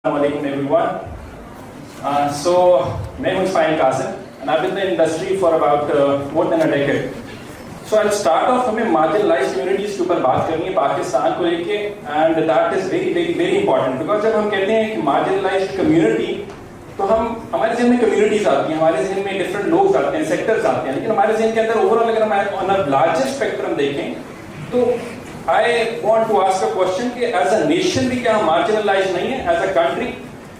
Assalamualaikum everyone. मैं हूँ Ismaeel Qasim and I've been in the industry for about more than a decade. So I'll start off हमें marginalized communities के ऊपर बात करनी है पाकिस्तान को लेके and that is very important because जब हम कहते हैं कि marginalized community तो हमारे ज़हन में communities आती हैं, हमारे ज़हन में different लोग आते हैं, sectors आते हैं, लेकिन हमारे ज़हन के अंदर overall अगर हम on a larger spectrum देखें तो I want to ask a question कि as a nation भी क्या हम marginalized नहीं है as a country?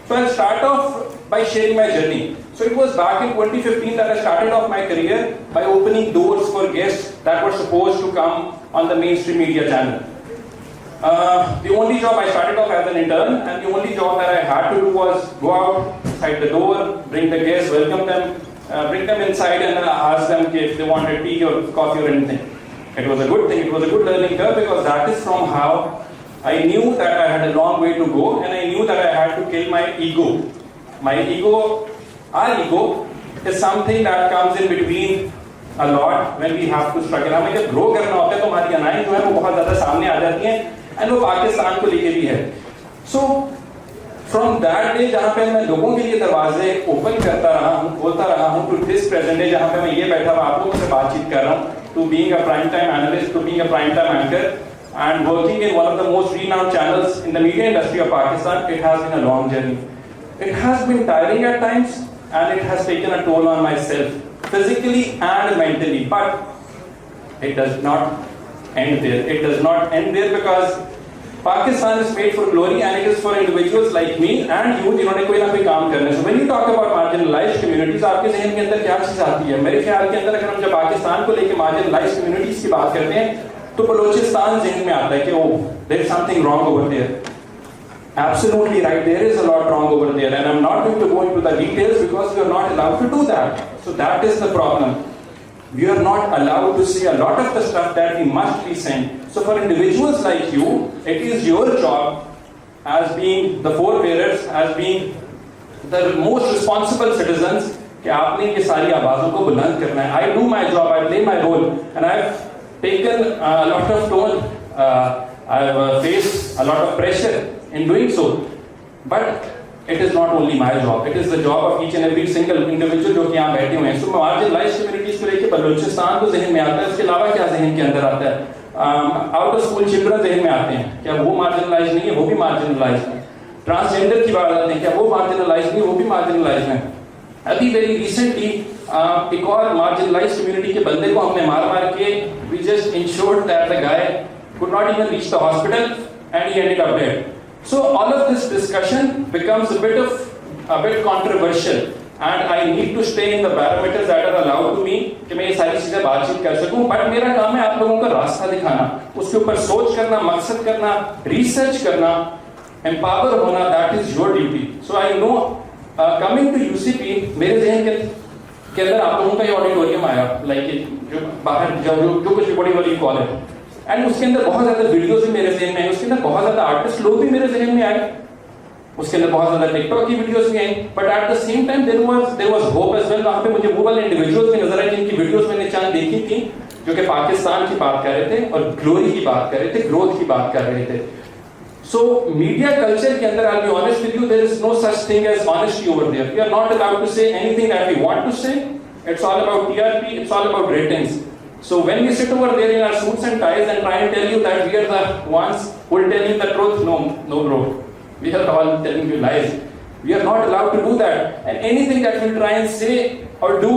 So I'll start off by sharing my journey. So it was back in 2015 that I started off my career by opening doors for guests that were supposed to come on the mainstream media channel. The only job I started off as an intern, and the only job that I had to do was go outside the door, bring the guests, welcome them, bring them inside, and then ask them if they wanted tea or coffee or anything. It was a good thing, it was a good learning curve because that is from how I knew that I had a long way to go and I knew that I had to kill my ego. My ego, our ego, is something that comes in between a lot when we have to struggle. हमें जब grow करना होता है तो हमारी अनाई जो है वो बहुत ज़्यादा सामने आ जाती हैं and वो पाकिस्तान को लेके भी है. So from that day जहाँ पे मैं लोगों के लिए दरवाजे open करता रहा हूँ, खोलता रहा हूँ, to this present day जहाँ पे मैं ये बैठा हुआ आप लोगों से बातचीत कर रहा हूँ, to being a primetime analyst, to being a primetime anchor, and working in one of the most renowned channels in the media industry of Pakistan, it has been a long journey. It has been tiring at times, and it has taken a toll on myself, physically and mentally. But it does not end there. It does not end there because Pakistan is made for glory, and it is for individuals like me and you जिन्होंने कोई ना कोई काम करना है. So when you talk about marginalized communities, आपके ज़हन के अंदर क्या चीज़ आती है? मेरे ख्याल के अंदर अगर हम जब पाकिस्तान को लेके marginalized communities की बात करते हैं, तो बलोचिस्तान ज़हन में आता है कि oh, there is something wrong over there. Absolutely right, there is a lot wrong over there, and I'm not going to go into the details because we are not allowed to do that. So that is the problem. We are not allowed to say a lot of the stuff that we must be saying. So for individuals like you, it is your job as being the forebearers, as being the most responsible citizens कि आपने ये सारी आवाज़ों को बुलंद करना है. I do my job, I play my role, and I've taken a lot of toll. I've faced a lot of pressure in doing so. But it is not only my job, it is the job of each and every single individual जो कि यहाँ बैठे हुए हैं. So marginalized communities को लेके बलूचिस्तान तो जहन में आता है, इसके अलावा क्या जहन के अंदर आता है? आउट ऑफ स्कूल चिल्ड्रन जहन में आते हैं, क्या वो मार्जिनलाइज नहीं है? वो भी मार्जिनलाइज है. ट्रांसजेंडर की बात आती है, क्या वो मार्जिनलाइज नहीं है? वो भी मार्जिनलाइज है. अभी वेरी रिसेंटली एक और मार्जिनलाइज कम्युनिटी के बंदे को हमने मार के we just ensured that the guy could not even reach the hospital and he ended up dead. So all of this discussion becomes a bit controversial, and I need to stay in the parameters that are allowed to me कि मैं ये सारी चीजें बातचीत कर सकूं. But मेरा काम है आप लोगों का रास्ता दिखाना, उसके ऊपर सोच करना, मकसद करना, रिसर्च करना, एम्पावर होना. That is your duty. So I know coming to UCP मेरे जहन के अंदर आप लोगों का ये ऑडिटोरियम आया, लाइक जो बाहर जो कुछ बड़ी बड़ी कॉल है, एंड उसके अंदर बहुत ज्यादा वीडियोस भी मेरे जहन में आए, उसके अंदर बहुत ज्यादा आर्टिस्ट लोग भी मेरे जहन में आए, उसके अंदर बहुत ज्यादा टिकटॉक की वीडियोस भी आई. But at the same time there was hope as well. वहां पे मुझे वो वाले इंडिविजुअल्स भी नजर आए जिनकी वीडियोस मैंने चंद देखी थी जो कि पाकिस्तान की बात कर रहे थे और ग्लोरी की बात कर रहे थे, ग्रोथ की बात कर रहे थे. सो मीडिया कल्चर के अंदर, I will be honest with you, there is no such thing as honesty over there. We are not allowed to say anything that we want to say. It's all about TRP, it's all about ratings. So when we sit over there in our suits and ties and try and tell you that we are the ones who will tell you the truth, no bro, we are all telling you lies. We are not allowed to do that, and anything that we try and say or do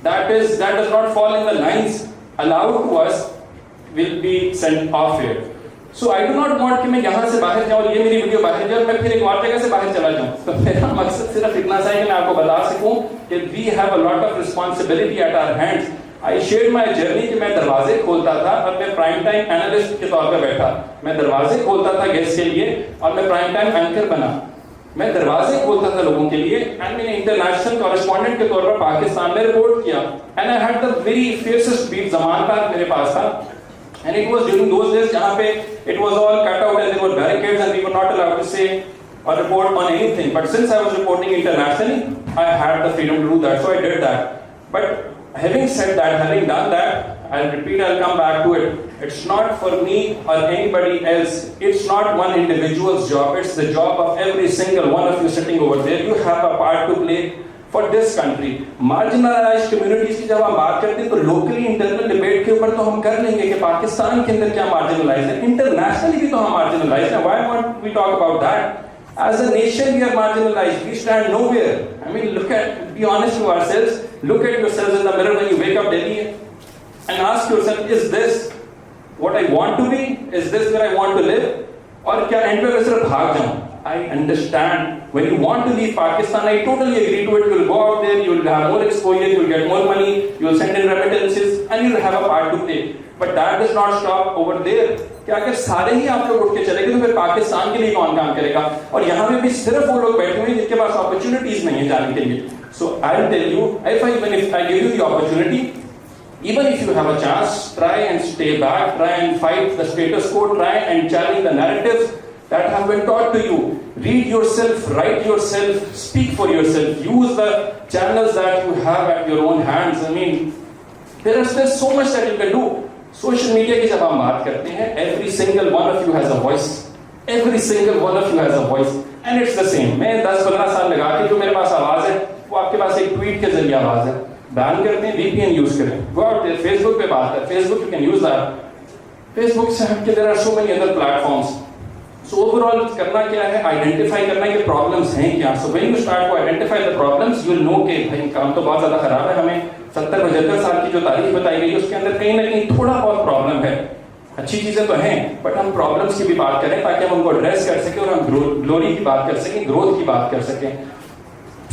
that does not fall in the lines allowed to us will be sent off here. So I do not want कि मैं यहाँ से बाहर जाऊँ, ये मेरी video बाहर जाए, मैं फिर एक और जगह से बाहर चला जाऊँ. तो मेरा मकसद सिर्फ इतना सा है कि मैं आपको बता सकूँ कि we have a lot of responsibility at our hands. I shared my journey कि मैं दरवाजे खोलता था और मैं प्राइम टाइम एनालिस्ट के तौर पे बैठा. मैं दरवाजे खोलता था गेस्ट के लिए और मैं प्राइम टाइम एंकर बना. मैं दरवाजे खोलता था लोगों के लिए एंड मैंने इंटरनेशनल कॉरेस्पॉन्डेंट के तौर पर पाकिस्तान में रिपोर्ट किया. And I had the very fiercest beat Zaman का मेरे पास था. And it was during those days जहाँ पे it was all cut out and there were barricades and we were not allowed to say or report on anything. But since I was reporting internationally, I had the freedom to do that, so I did that. But having said that, having done that, I'll repeat, I'll come back to it. It's not for me or anybody else. It's not one individual's job. It's the job of every single one of you sitting over there. You have a part to play for this country. Marginalized communities की जब हम बात करते हैं तो locally internal debate के ऊपर तो हम कर लेंगे कि पाकिस्तान के अंदर क्या marginalized है, internationally भी तो हम marginalized हैं. Why won't we talk about that? As a nation we are marginalized. We stand nowhere. I mean, be honest to ourselves. Look at yourselves in the mirror when you wake up daily and ask yourself, is this what I want to be? Is this where I want to live? और क्या and पे मैं सिर्फ भाग जाऊं? I understand. When you want to leave Pakistan, I totally agree to it. You'll go out there, you'll have more exposure, you'll get more money, you'll send in remittances, and you'll have a part to play. But that does not stop over there. कि अगर सारे ही आप लोग उठ के चले गए तो फिर पाकिस्तान के लिए कौन काम करेगा? और यहाँ पे भी सिर्फ वो लोग बैठे हुए हैं जिनके पास अपॉर्चुनिटीज नहीं है जाने के लिए. So I'll tell you, if I give you the opportunity, even if you have a chance, try and stay back, try and fight the status quo, try and challenge the narratives that have been taught to you. Read yourself, write yourself, speak for yourself, use the channels that you have at your own hands. I mean, there is so much that you can do. Social media की जब हम बात करते हैं, every single one of you has a voice. Every single one of you has a voice. And it's the same. मैं 10-15 साल लगा के जो मेरे पास आवाज है, वो आपके पास एक ट्वीट के जरिए आवाज है. बैन करते हैं, VPN यूज करें. Go out there, Facebook पे बात है. Facebook you can use that. Facebook से हटके there are so many other platforms. So overall करना क्या है? Identify करना है कि problems हैं क्या. So when you start to identify the problems, you'll know कि भाई काम तो बहुत ज़्यादा खराब है. हमें 70-75 साल की जो तारीख बताई गई उसके अंदर कहीं ना कहीं थोड़ा बहुत प्रॉब्लम है. अच्छी चीजें तो हैं, बट हम प्रॉब्लम्स की भी बात करें ताकि हम उनको एड्रेस कर सकें और हम ग्लोरी की बात कर सकें, ग्रोथ की बात कर सकें.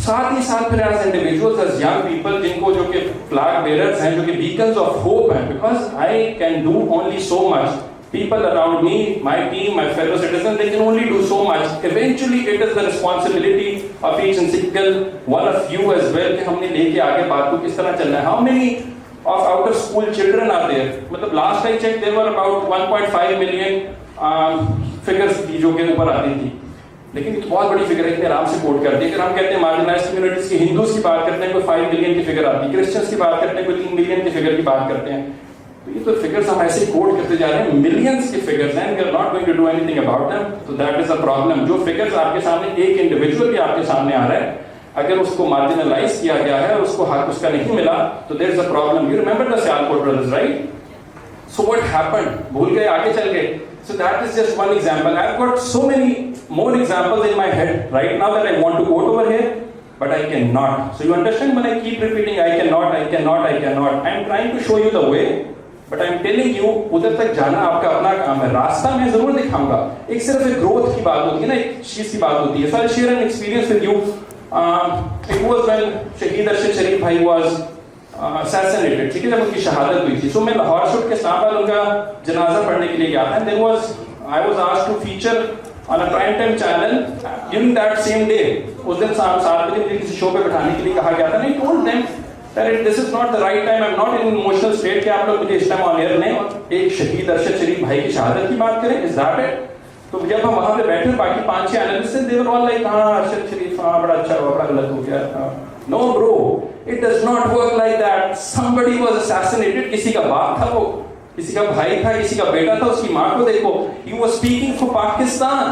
साथ ही साथ फिर as individuals, as young people, जिनको जो कि फ्लैग बेयरर्स हैं, जो कि बीकन्स ऑफ होप हैं, because I can do only so much. People around me, my team, my fellow citizens, they can only do so much. Eventually, it is the responsibility of each and single one of you as well कि हमने लेके आगे बात को किस तरह चलना है. How many of out of school children are there? मतलब last I checked, there were about 1.5 million figures की जो के ऊपर आती थी. लेकिन ये तो बहुत बड़ी फिगर है कि आराम से कोट करते हैं. अगर हम कहते हैं मार्जिनलाइज्ड कम्युनिटीज की, हिंदूज की बात करते हैं, कोई 5 मिलियन की फिगर आती है. क्रिश्चियंस की बात करते हैं, कोई 3 मिलियन की फिगर की बात करते हैं. तो ये तो फिगर्स हम ऐसे कोट करते जा रहे हैं, मिलियंस की फिगर्स हैं. We are not going to do anything about them. So that is a problem. जो फिगर्स आपके सामने, एक इंडिविजुअल भी आपके सामने आ रहा है, अगर उसको मार्जिनलाइज किया गया है और उसको हक उसका नहीं मिला, तो there is a problem. You remember the Sialkot brothers, right? So what happened? भूल गए, आगे चल गए. So that is just one example. I've got so many more examples in my head right now that I want to quote over here, but I cannot. So you understand when I keep repeating I cannot, I cannot, I cannot. I'm trying to show you the way, but I'm telling you उधर तक जाना आपका अपना काम है. रास्ता मैं जरूर दिखाऊंगा. एक सिर्फ एक ग्रोथ की बात होती है ना, एक चीज की बात होती है. So I'll share an experience with you. It was when शहीद अरशद शरीफ भाई was assassinated. ठीक है, जब उनकी शहादत हुई थी. So मैं लाहौर से उठ के इस्लामाबाद उनका जनाजा पढ़ने के लिए गया था. And I was asked to feature on a primetime channel during that same day. उस दिन 7 बजे मुझे किसी शो पे बैठाने के लिए कहा गया था. I told them that this is not the right time. I'm not in an emotional state कि आप लोग मुझे इस टाइम ऑन एयर लें और एक शहीद अरशद शरीफ भाई की शहादत की बात करें. Is that it? तो जब हम वहां पे बैठे, बाकी 5-6 एनालिस्ट थे, they were all like, हाँ अरशद शरीफ, हाँ बड़ा अच्छा हुआ, बड़ा गलत हो गया. No bro, it does not work like that. Somebody was assassinated. किसी का बाप था वो, किसी का भाई था, किसी का बेटा था. उसकी माँ को देखो. He was speaking for Pakistan.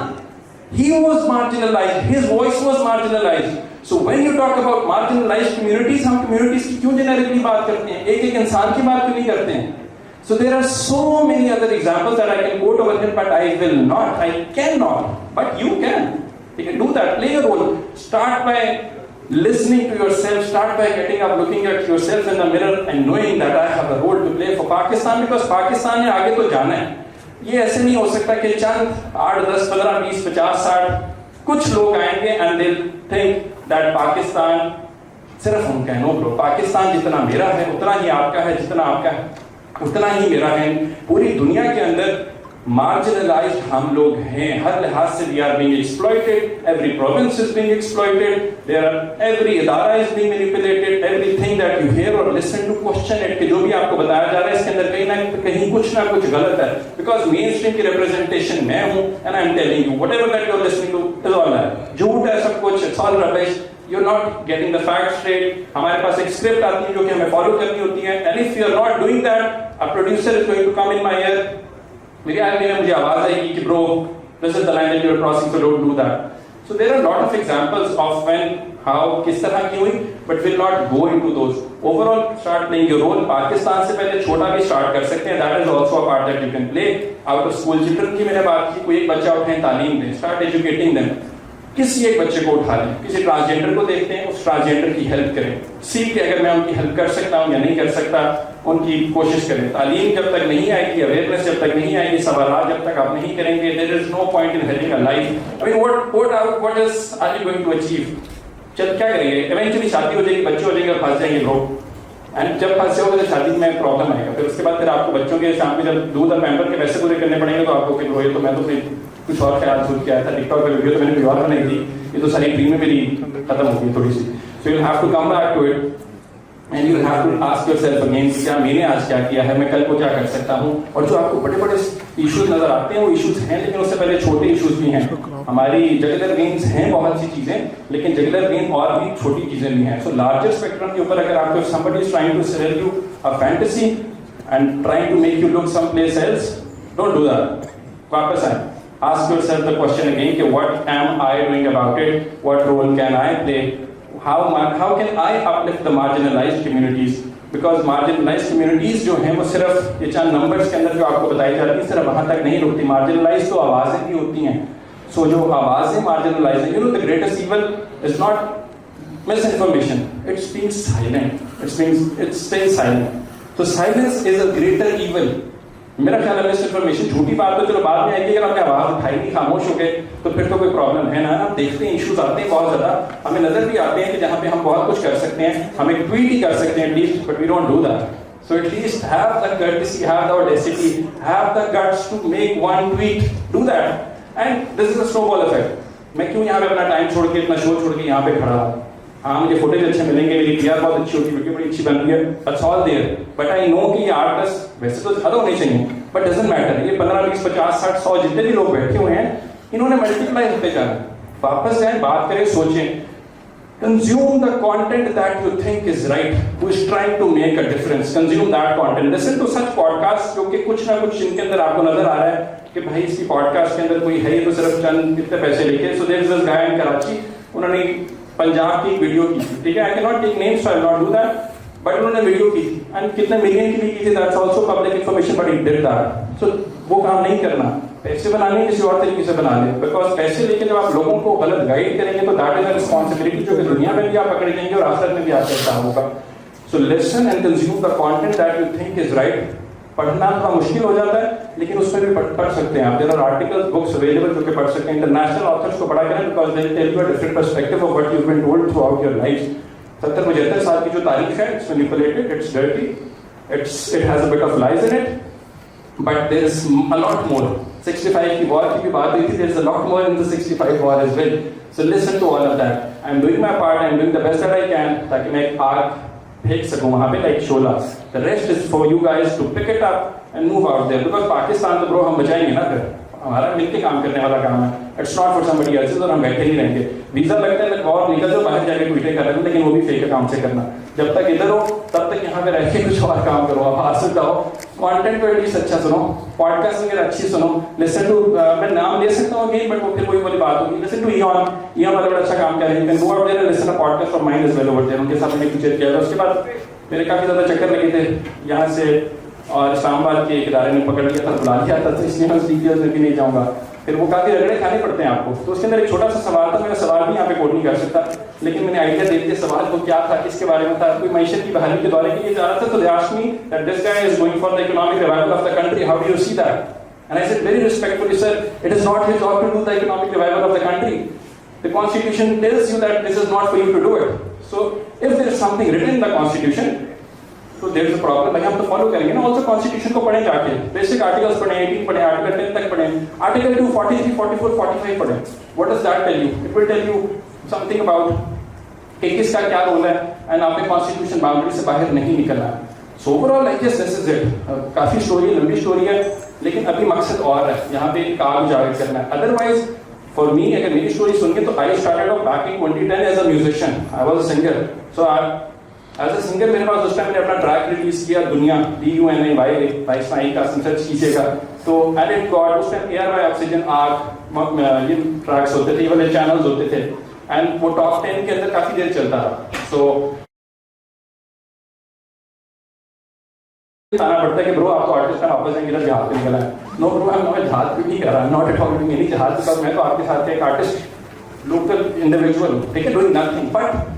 He was marginalized. His voice was marginalized. So when you talk about marginalized communities, हम communities की क्यों generically बात करते हैं? एक इंसान की बात क्यों नहीं करते हैं? So there are so many other examples that I can quote over here, but I will not. I cannot. But you can. You can do that. Play a role. Start by listening to yourself. Start by getting up, looking at yourself in the mirror and knowing that I have a role to play for Pakistan, because Pakistan ने आगे तो जाना है. ये ऐसे नहीं हो सकता कि चंद 8, 10, 15, 20, 50, 60 कुछ लोग आएंगे and they'll think that Pakistan सिर्फ उनका है. नो ब्रो, पाकिस्तान जितना मेरा है उतना ही आपका है, जितना आपका है उतना ही मेरा है. पूरी दुनिया के अंदर marginalized हम लोग हैं. हर लिहाज से we are being exploited. Every province is being exploited. Every इदारा is being manipulated. Everything that you hear or listen to, question it कि जो भी आपको बताया जा रहा है इसके अंदर कहीं ना कुछ गलत है. Because mainstream की representation मैं हूँ and I'm telling you whatever that you're listening to is all that. झूठ है सब कुछ. It's all rubbish. you're not getting the facts straight. हमारे पास एक स्क्रिप्ट आती है जो कि हमें फॉलो करनी होती है, and if you are not doing that, a producer is going to come in my ear. मेरे आदमी में मुझे आवाज आएगी कि bro, this is the line that you're crossing, so don't do that. So there are a lot of examples of when, how, किस तरह की हुई, but we'll not go into those. Overall, start playing your role. Pakistan से पहले छोटा भी start कर सकते हैं. That is also a part that you can play. Out of school children की मैंने बात की, कोई एक बच्चा उठाएं, तालीम दें, start educating them. किसी एक बच्चे को उठा लें, किसी ट्रांसजेंडर को देखते हैं, उस ट्रांसजेंडर की हेल्प करें, सीख के अगर मैं उनकी हेल्प कर सकता हूँ या नहीं कर सकता, उनकी कोशिश करें. तालीम जब तक नहीं आएगी, अवेयरनेस जब तक नहीं आएगी, सवाल जब तक आप नहीं करेंगे, there is no point in having a life. I mean, what else are you going to achieve? चल क्या करेंगे? Eventually शादी हो जाएगी, बच्चे हो जाएंगे और फंस जाएंगे bro. एंड जब फंसे होगे तो शादी में प्रॉब्लम आएगा. फिर उसके बाद फिर आपको बच्चों के शाम में जब दूध और पैम्पर के पैसे पूरे करने पड़ेंगे तो आपको फिर ये तो मैं तो फिर कुछ और ख्याल सोच के आया था. टिकटॉक पे वीडियो तो मैंने कोई और बनाई थी, ये तो सारी ड्रीम में मेरी खत्म हो गई थोड़ी सी. So you have to come back to it and you have to ask yourself again कि क्या मैंने आज क्या किया है, मैं कल को क्या कर सकता हूँ. और जो आपको बड़े बड़े इश्यूज नजर आते हैं वो इश्यूज हैं, लेकिन उससे पहले छोटे इश्यूज भी हैं. हमारी जगुलर वेन्स हैं बहुत सी चीजें, लेकिन जगुलर वेन और भी छोटी चीजें भी हैं. सो लार्जर स्पेक्ट्रम के ऊपर अगर आपको somebody is trying to sell you a fantasy and trying to make you look someplace else, don't do that. वापस आए, ask yourself the question again कि what am I doing about it, what role can I play, how can I uplift the marginalized communities, because marginalized communities जो हैं वो सिर्फ ये चंद numbers के अंदर जो आपको बताई जाती है सिर्फ वहां तक नहीं रुकती. marginalized तो आवाजें भी होती हैं. सो जो आवाजें marginalized हैं, you know the greatest evil is not misinformation, it's being silent, it's staying silent. So silence is a greater evil. मेरा ख्याल है मिसइंफॉर्मेशन झूठी बात तो चलो बाद में आएगी, अगर आपने आवाज उठाई नहीं, खामोश हो गए, तो फिर तो कोई प्रॉब्लम है ना. हम देखते हैं इश्यूज आते हैं बहुत ज्यादा, हमें नजर भी आते हैं कि जहां पे हम बहुत कुछ कर सकते हैं, हम एक ट्वीट ही कर सकते हैं at least, but we don't do that. So at least have the courtesy, have the audacity, have the guts to make one tweet. Do that. And this is a snowball effect. मैं क्यों यहाँ पे अपना time छोड़ के, इतना show छोड़ के यहाँ पे खड़ा हूँ? हाँ, मुझे फुटेज अच्छे मिलेंगे, मेरी पीआर बहुत अच्छी होगी, वीडियो बड़ी अच्छी बन रही है, that's all there. But I know कि ये 8-10 वैसे तो ज़्यादा होने चाहिए, but doesn't matter. ये 15, 20, 50, 60, 100 जितने भी लोग बैठे हुए हैं, इन्होंने मल्टीप्लाई होते जाना. वापस जाएं, बात करें, सोचें. Consume the content that you think is right, who is trying to make a difference. Consume that content. Listen to such podcasts जो कि कुछ ना कुछ इनके अंदर आपको नजर आ रहा है कि भाई इसकी पॉडकास्ट के अंदर कोई है, ये तो सिर्फ चंद कितने पैसे लेके. So there is this guy in Karachi, उन्होंने पंजाब की वीडियो की, ठीक है. I cannot take names, so I will not do that. But उन्होंने वीडियो की थी, and कितने मिलियन की भी की थी. That's also public information, but he did that. So वो काम नहीं करना. पैसे बनाने किसी और तरीके से बना ले, बिकॉज पैसे लेके जब आप लोगों को गलत गाइड करेंगे तो दैट इज अ रिस्पॉन्सिबिलिटी जो कि दुनिया में भी आप पकड़े जाएंगे और आखिरत में भी आपके साथ होगा. So listen and consume the content that you think is right. पढ़ना थोड़ा मुश्किल हो जाता है, लेकिन उसमें भी पढ़ सकते हैं आप. There are articles, books available जो कि पढ़ सकते हैं. इंटरनेशनल ऑथर्स को पढ़ा करें, because they tell you a different perspective of what you have been told throughout your life. 70-75 साल की जो तारीख है, it's manipulated, it's dirty, it has a bit of lies in it, but there is a lot more. 65 की war की भी बात हुई थी. There is a lot more in the 65 war as well. So listen to all of that. I am doing my part. I am doing the best that I can ताकि मैं एक आग फेंक सकूं वहाँ पे like Shola. The rest is for you guys to pick it up and move out there. Because Pakistan तो bro हम बचाएंगे ना, फिर हमारा मिलके काम करने वाला काम है. It's not for somebody else's और हम बैठे ही रहेंगे. वीजा लगता है और निकल जाओ बाहर जाके ट्वीटें कर रहे हो, लेकिन वो भी फेक अकाउंट से करना. जब तक इधर हो तब तक यहाँ पे रह के कुछ और काम करो. आप हासिल जाओ, कंटेंट को एटलीस्ट अच्छा सुनो, पॉडकास्ट वगैरह अच्छी सुनो. लिसन टू, मैं नाम ले सकता हूँ अगेन, बट वो फिर वही वाली बात होगी. लिसन टू ईऑन वाला बड़ा अच्छा काम कर रहे हैं. Go out there and listen to podcast of mind as well over there. उनके साथ मैंने फीचर किया था. उसके बाद मेरे काफी ज्यादा चक्कर लगे थे यहाँ से, और इस्लामाबाद के एक इदारे ने पकड़ लिया था, बुला लिया था, तो इसलिए मैं डिटेल्स में भी नहीं जाऊँगा. फिर वो काफी रगड़े खाने पड़ते हैं आपको. तो उसके अंदर एक छोटा सा सवाल था, मेरा सवाल भी यहाँ पे कोट नहीं कर सकता, लेकिन मैंने आइडिया दे दिया सवाल को क्या था, किसके बारे में था. कोई मईशत की बहाली के दौरे के लिए जा रहा था, तो they asked me that this guy is going for the economic revival of the country. How do you see that? And I said very respectfully, sir, it is not his job to do the economic revival of the country. The constitution tells you that this is not for you to do it. So if there is something written in the constitution, तो there is a problem. भाई हम तो follow करेंगे ना. Also constitution को पढ़ें जाके, basic articles पढ़ें, 18 पढ़ें, आर्टिकल 10 तक पढ़ें, आर्टिकल 2, 43, 44, 45 पढ़ें. What does that tell you? It will tell you something about कि किसका क्या रोल है, एंड आपने कॉन्स्टिट्यूशन बाउंड्री से बाहर नहीं निकलना. So overall I guess this is it. काफी स्टोरी, लंबी स्टोरी है, लेकिन अभी मकसद और है, यहाँ पे काम उजागर करना है. अदरवाइज For me, अगर मेरी स्टोरी सुन के तो I started off back in 2010 as a musician. I was a singer. So as a singer मेरे पास उस टाइम मैंने अपना ट्रैक रिलीज किया दुनिया DUNAY by Ismaeel Qasim search कीजिएगा. तो and it got उस टाइम Air by Oxygen आग ये ट्रैक्स होते थे, ये वाले चैनल्स होते थे and वो टॉप 10 के अंदर काफी देर चलता था. So बताना पड़ता है कि ब्रो आपको आर्टिस्ट का वापस मेरा जहाज पे निकला है. नो ब्रो मैं जहाज पे नहीं कर रहा, not at all doing any जहाज, बिकॉज़ मैं तो आपके साथ एक आर्टिस्ट लोकल इंडिविजुअल ठीक है doing nothing. But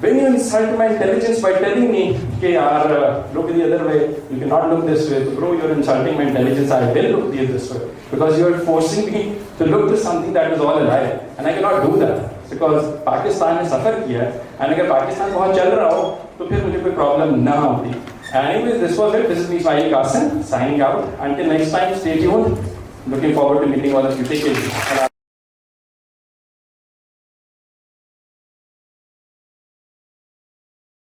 when you insult my intelligence by telling me कि यार look the other way, you cannot look this way, bro you're insulting my intelligence, I will look this way because you are forcing me to look to something that is all a lie and I cannot do that because Pakistan ने सफर किया है and अगर पाकिस्तान बहुत चल रहा हो तो फिर मुझे कोई प्रॉब्लम ना होती. Anyways, this was it. This is Ismaeel Qasim signing out. Until next time, stay tuned. Looking forward to meeting all of you. Take care.